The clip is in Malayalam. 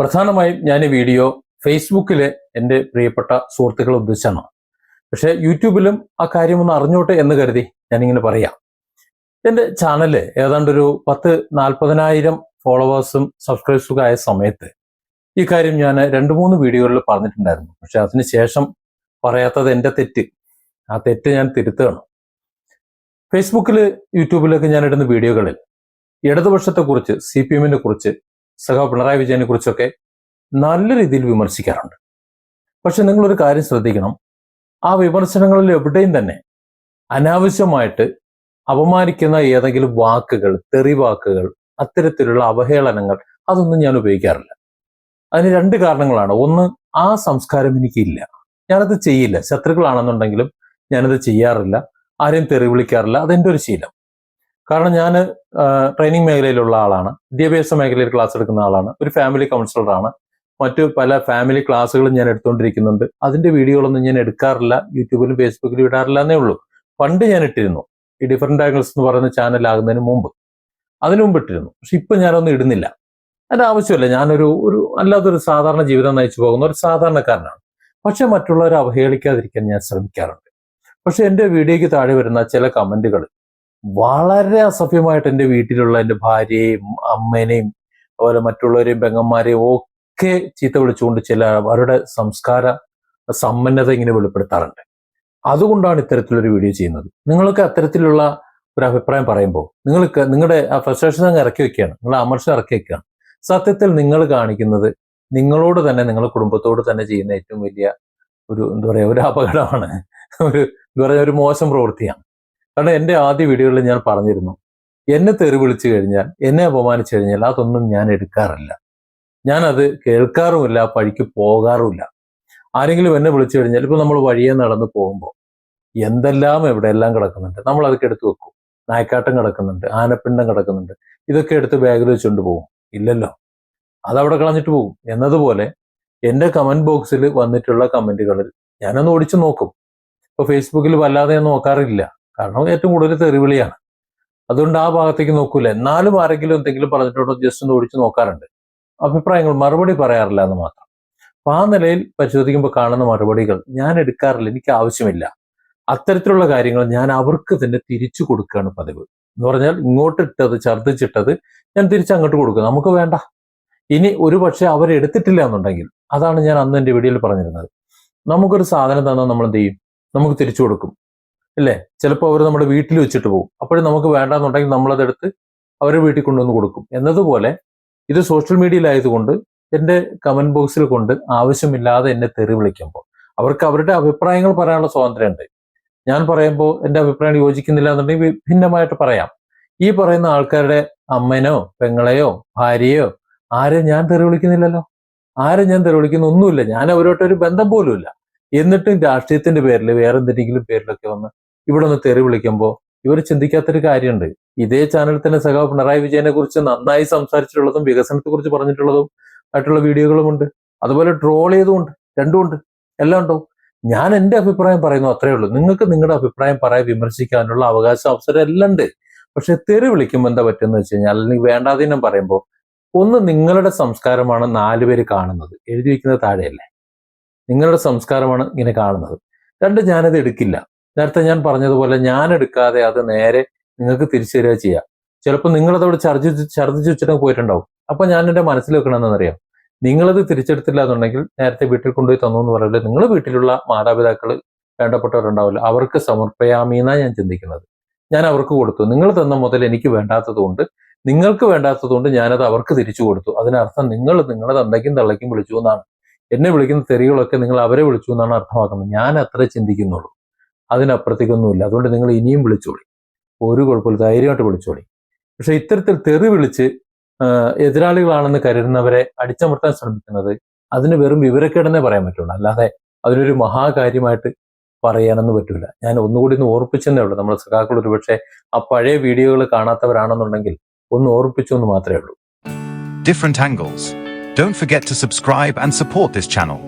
പ്രധാനമായും ഞാൻ ഈ വീഡിയോ ഫേസ്ബുക്കിലെ എൻ്റെ പ്രിയപ്പെട്ട സുഹൃത്തുക്കളെ ഉദ്ദേശിച്ചാണ്. പക്ഷേ യൂട്യൂബിലും ആ കാര്യം ഒന്ന് അറിഞ്ഞോട്ടെ എന്ന് കരുതി ഞാനിങ്ങനെ പറയാം. എൻ്റെ ചാനല് ഏതാണ്ടൊരു 40,000 ഫോളോവേഴ്സും സബ്സ്ക്രൈബേഴ്സും ആയ സമയത്ത് ഈ കാര്യം ഞാൻ 2-3 വീഡിയോകളിൽ പറഞ്ഞിട്ടുണ്ടായിരുന്നു. പക്ഷെ അതിനുശേഷം പറയാത്തത് എൻ്റെ തെറ്റ്. ആ തെറ്റ് ഞാൻ തിരുത്തുകയാണ്. ഫേസ്ബുക്കിൽ യൂട്യൂബിലൊക്കെ ഞാൻ ഇടുന്ന വീഡിയോകളിൽ ഇടതുപക്ഷത്തെക്കുറിച്ച്, CPM-നെ കുറിച്ച്, സഖാവ് പിണറായി വിജയനെ കുറിച്ചൊക്കെ നല്ല രീതിയിൽ വിമർശിക്കാറുണ്ട്. പക്ഷെ നിങ്ങളൊരു കാര്യം ശ്രദ്ധിക്കണം, ആ വിമർശനങ്ങളിൽ എവിടെയും തന്നെ അനാവശ്യമായിട്ട് അപമാനിക്കുന്ന ഏതെങ്കിലും വാക്കുകൾ, തെറി വാക്കുകൾ, അത്തരത്തിലുള്ള അവഹേളനങ്ങൾ അതൊന്നും ഞാൻ ഉപയോഗിക്കാറില്ല. അതിന് 2 കാരണങ്ങളാണ്. ഒന്ന്, ആ സംസ്കാരം എനിക്കില്ല, ഞാനത് ചെയ്യില്ല. ശത്രുക്കളാണെന്നുണ്ടെങ്കിലും ഞാനത് ചെയ്യാറില്ല, ആരെയും തെറി വിളിക്കാറില്ല. അതെൻ്റെ ഒരു ശീലം. കാരണം ഞാൻ ട്രെയിനിങ് മേഖലയിലുള്ള ആളാണ്, വിദ്യാഭ്യാസ മേഖലയിൽ ക്ലാസ് എടുക്കുന്ന ആളാണ്, ഒരു ഫാമിലി കൗൺസിലറാണ്, മറ്റു പല ഫാമിലി ക്ലാസ്സുകളും ഞാൻ എടുത്തുകൊണ്ടിരിക്കുന്നുണ്ട്. അതിന്റെ വീഡിയോകളൊന്നും ഞാൻ എടുക്കാറില്ല, യൂട്യൂബിലും ഫേസ്ബുക്കിലും ഇടാറില്ല എന്നേ ഉള്ളൂ. പണ്ട് ഞാൻ ഇട്ടിരുന്നു, ഈ ഡിഫറെന്റ് ആംഗിൾസ് എന്ന് പറയുന്ന ചാനലാകുന്നതിന് മുമ്പ്, അതിനു മുമ്പ് ഇട്ടിരുന്നു. പക്ഷെ ഇപ്പൊ ഞാനൊന്നും ഇടുന്നില്ല. അതിന്റെ ആവശ്യമില്ല. ഞാനൊരു അല്ലാത്തൊരു സാധാരണ ജീവിതം നയിച്ചു പോകുന്ന ഒരു സാധാരണക്കാരനാണ്. പക്ഷെ മറ്റുള്ളവരെ അവഹേളിക്കാതിരിക്കാൻ ഞാൻ ശ്രമിക്കാറുണ്ട്. പക്ഷെ എൻ്റെ വീഡിയോയ്ക്ക് താഴെ വരുന്ന ചില കമന്റുകൾ വളരെ അസഭ്യമായിട്ട് എൻ്റെ വീട്ടിലുള്ള എൻ്റെ ഭാര്യയെയും അമ്മേനെയും അതുപോലെ മറ്റുള്ളവരെയും പെങ്ങന്മാരെയും ഒക്കെ ചീത്ത വിളിച്ചുകൊണ്ട് ചില അവരുടെ സംസ്കാര സമ്പന്നത ഇങ്ങനെ വെളിപ്പെടുത്താറുണ്ട്. അതുകൊണ്ടാണ് ഇത്തരത്തിലൊരു വീഡിയോ ചെയ്യുന്നത്. നിങ്ങൾക്ക് അത്തരത്തിലുള്ള ഒരു അഭിപ്രായം പറയുമ്പോൾ നിങ്ങൾക്ക് നിങ്ങളുടെ ആ ഫ്രസ്ട്രേഷൻ അങ്ങ് ഇറക്കി വെക്കുകയാണ്, നിങ്ങളുടെ അമർഷം ഇറക്കി വെക്കുകയാണ്. സത്യത്തിൽ നിങ്ങൾ കാണിക്കുന്നത് നിങ്ങളോട് തന്നെ, നിങ്ങളുടെ കുടുംബത്തോട് തന്നെ ചെയ്യുന്ന ഏറ്റവും വലിയ ഒരു അപകടമാണ്, ഒരു മോശം പ്രവൃത്തിയാണ്. കാരണം എൻ്റെ ആദ്യ വീഡിയോകളിൽ ഞാൻ പറഞ്ഞിരുന്നു, എന്നെ തെറി വിളിച്ചു കഴിഞ്ഞാൽ, എന്നെ അപമാനിച്ചു കഴിഞ്ഞാൽ അതൊന്നും ഞാൻ എടുക്കാറില്ല, ഞാനത് കേൾക്കാറുമില്ല, പഴിക്ക് പോകാറുമില്ല. ആരെങ്കിലും എന്നെ വിളിച്ചു കഴിഞ്ഞാൽ, ഇപ്പൊ നമ്മൾ വഴിയെ നടന്ന് പോകുമ്പോൾ എന്തെല്ലാം എവിടെയെല്ലാം കിടക്കുന്നുണ്ട്, നമ്മൾ അതൊക്കെ എടുത്തു വെക്കും. നായക്കാട്ടം കിടക്കുന്നുണ്ട്, ആനപ്പിണ്ടം കിടക്കുന്നുണ്ട്, ഇതൊക്കെ എടുത്ത് ബാഗിൽ വെച്ചുകൊണ്ട് പോകും? ഇല്ലല്ലോ, അതവിടെ കളഞ്ഞിട്ട് പോകും. എന്നതുപോലെ എൻ്റെ കമന്റ് ബോക്സിൽ വന്നിട്ടുള്ള കമന്റുകളിൽ ഞാനൊന്ന് ഓടിച്ചു നോക്കും. ഇപ്പൊ ഫേസ്ബുക്കിൽ വല്ലാതെ ഞാൻ നോക്കാറില്ല, കാരണം ഏറ്റവും കൂടുതൽ തെറിവിളിയാണ്. അതുകൊണ്ട് ആ ഭാഗത്തേക്ക് നോക്കൂല. എന്നാലും ആരെങ്കിലും എന്തെങ്കിലും പറഞ്ഞിട്ടുണ്ടോ ജസ്റ്റ് ഒന്ന് ഓടിച്ചു നോക്കാറുണ്ട്. അഭിപ്രായങ്ങൾ, മറുപടി പറയാറില്ല എന്ന് മാത്രം. അപ്പൊ ആ നിലയിൽ പരിശോധിക്കുമ്പോൾ കാണുന്ന മറുപടികൾ ഞാൻ എടുക്കാറില്ല, എനിക്ക് ആവശ്യമില്ല. അത്തരത്തിലുള്ള കാര്യങ്ങൾ ഞാൻ അവർക്ക് തന്നെ തിരിച്ചു കൊടുക്കുകയാണ് പതിവ്. എന്ന് പറഞ്ഞാൽ ഇങ്ങോട്ടിട്ടത്, ഛർദ്ദിച്ചിട്ടത് ഞാൻ തിരിച്ചങ്ങോട്ട് കൊടുക്കുക. നമുക്ക് വേണ്ട. ഇനി ഒരു പക്ഷെ അവരെടുത്തിട്ടില്ല എന്നുണ്ടെങ്കിൽ, അതാണ് ഞാൻ അന്ന് എൻ്റെ വീഡിയോയിൽ പറഞ്ഞിരുന്നത്, നമുക്കൊരു സാധനം തന്നാൽ നമ്മൾ എന്ത് ചെയ്യും? നമുക്ക് തിരിച്ചു കൊടുക്കും, അല്ലേ? ചിലപ്പോൾ അവർ നമ്മുടെ വീട്ടിൽ വെച്ചിട്ട് പോകും. അപ്പോഴും നമുക്ക് വേണ്ടാന്നുണ്ടെങ്കിൽ നമ്മളതെടുത്ത് അവരുടെ വീട്ടിൽ കൊണ്ടുവന്ന് കൊടുക്കും. എന്നതുപോലെ ഇത് സോഷ്യൽ മീഡിയയിലായതുകൊണ്ട് എൻ്റെ കമന്റ് ബോക്സിൽ കൊണ്ട് ആവശ്യമില്ലാതെ എന്നെ തെറി വിളിക്കുമ്പോൾ അവർക്ക് അവരുടെ അഭിപ്രായങ്ങൾ പറയാനുള്ള സ്വാതന്ത്ര്യമുണ്ട്. ഞാൻ പറയുമ്പോൾ എൻ്റെ അഭിപ്രായം യോജിക്കുന്നില്ല എന്നുണ്ടെങ്കിൽ ഭിന്നമായിട്ട് പറയാം. ഈ പറയുന്ന ആൾക്കാരുടെ അമ്മനോ പെങ്ങളെയോ ഭാര്യയോ ആരെയും ഞാൻ തെറി വിളിക്കുന്നില്ലല്ലോ. ആരും ഞാൻ തെറി വിളിക്കുന്ന ഒന്നുമില്ല. ഞാൻ അവരോട്ടൊരു ബന്ധം പോലും ഇല്ല. എന്നിട്ടും രാഷ്ട്രീയത്തിന്റെ പേരിൽ, വേറെ എന്തെങ്കിലും പേരിലൊക്കെ വന്ന് ഇവിടെ ഒന്ന് തെറി വിളിക്കുമ്പോൾ ഇവർ ചിന്തിക്കാത്തൊരു കാര്യമുണ്ട്. ഇതേ ചാനലിൽ തന്നെ സഖാവ് പിണറായി വിജയനെ കുറിച്ച് നന്നായി സംസാരിച്ചിട്ടുള്ളതും വികസനത്തെ കുറിച്ച് പറഞ്ഞിട്ടുള്ളതും ആയിട്ടുള്ള വീഡിയോകളുമുണ്ട്. അതുപോലെ ട്രോൾ ചെയ്തുകൊണ്ട്, രണ്ടുമുണ്ട്, എല്ലാം ഉണ്ടാവും. ഞാൻ എൻ്റെ അഭിപ്രായം പറയുന്നു, അത്രേ ഉള്ളൂ. നിങ്ങൾക്ക് നിങ്ങളുടെ അഭിപ്രായം പറയാൻ, വിമർശിക്കാനുള്ള അവകാശം, അവസരം എല്ലാം ഉണ്ട്. പക്ഷെ തെറി വിളിക്കുമ്പോൾ എന്താ പറ്റുമെന്ന് വെച്ച് കഴിഞ്ഞാൽ, അല്ലെങ്കിൽ വേണ്ടാതീനം പറയുമ്പോൾ, ഒന്ന് നിങ്ങളുടെ സംസ്കാരമാണ് 4 പേര് കാണുന്നത്, എഴുതി വെക്കുന്നത് താഴെയല്ലേ, നിങ്ങളുടെ സംസ്കാരമാണ് ഇങ്ങനെ കാണുന്നത്. 2, ഞാനത് എടുക്കില്ല. നേരത്തെ ഞാൻ പറഞ്ഞതുപോലെ ഞാൻ എടുക്കാതെ അത് നേരെ നിങ്ങൾക്ക് തിരിച്ചു തരിക ചെയ്യാം. ചിലപ്പോൾ നിങ്ങളതവിടെ ഛർദ്ദിച്ച് വെച്ചിട്ട് പോയിട്ടുണ്ടാവും. അപ്പൊ ഞാൻ എൻ്റെ മനസ്സിൽ വെക്കണമെന്നറിയാം, നിങ്ങളത് തിരിച്ചെടുത്തില്ല എന്നുണ്ടെങ്കിൽ നേരത്തെ വീട്ടിൽ കൊണ്ടുപോയി തന്നു എന്ന് പറയുന്നത് നിങ്ങൾ വീട്ടിലുള്ള മാതാപിതാക്കൾ, വേണ്ടപ്പെട്ടവരുണ്ടാവില്ല, അവർക്ക് സമർപ്പയാമീന്നാണ് ഞാൻ ചിന്തിക്കുന്നത്. ഞാൻ അവർക്ക് കൊടുത്തു. നിങ്ങൾ തന്ന മുതൽ എനിക്ക് വേണ്ടാത്തതുകൊണ്ട്, നിങ്ങൾക്ക് വേണ്ടാത്തതുകൊണ്ട് ഞാനത് അവർക്ക് തിരിച്ചു കൊടുത്തു. അതിനർത്ഥം നിങ്ങൾ നിങ്ങളുടെ തന്തയ്ക്കും തള്ളയ്ക്കും വിളിച്ചു എന്നാണ്. എന്നെ വിളിക്കുന്ന തെറികളൊക്കെ നിങ്ങൾ അവരെ വിളിച്ചു എന്നാണ് അർത്ഥമാക്കുന്നത്. ഞാൻ അത്ര ചിന്തിക്കുന്നുള്ളൂ, അതിനപ്പുറത്തേക്കൊന്നുമില്ല. അതുകൊണ്ട് നിങ്ങൾ ഇനിയും വിളിച്ചോളി, ഒരു കുഴപ്പമില്ല, ധൈര്യമായിട്ട് വിളിച്ചോളി. പക്ഷെ ഇത്തരത്തിൽ തെറി വിളിച്ച് എതിരാളികളാണെന്ന് കരുതുന്നവരെ അടിച്ചമർത്താൻ ശ്രമിക്കുന്നത്, അതിന് വെറും വിവരക്കേടെന്നേ പറയാൻ പറ്റുള്ളൂ, അല്ലാതെ അതിനൊരു മഹാകാര്യമായിട്ട് പറയാനൊന്നും പറ്റൂല. ഞാൻ ഒന്നുകൂടി ഒന്ന് ഓർപ്പിച്ചെന്നേ ഉള്ളൂ. നമ്മുടെ സഖാക്കൾ ഒരുപക്ഷെ ആ പഴയ വീഡിയോകൾ കാണാത്തവരാണെന്നുണ്ടെങ്കിൽ ഒന്ന് ഓർപ്പിച്ചു എന്ന് മാത്രമേ ഉള്ളൂ. Different angles. Don't forget to subscribe and support this channel.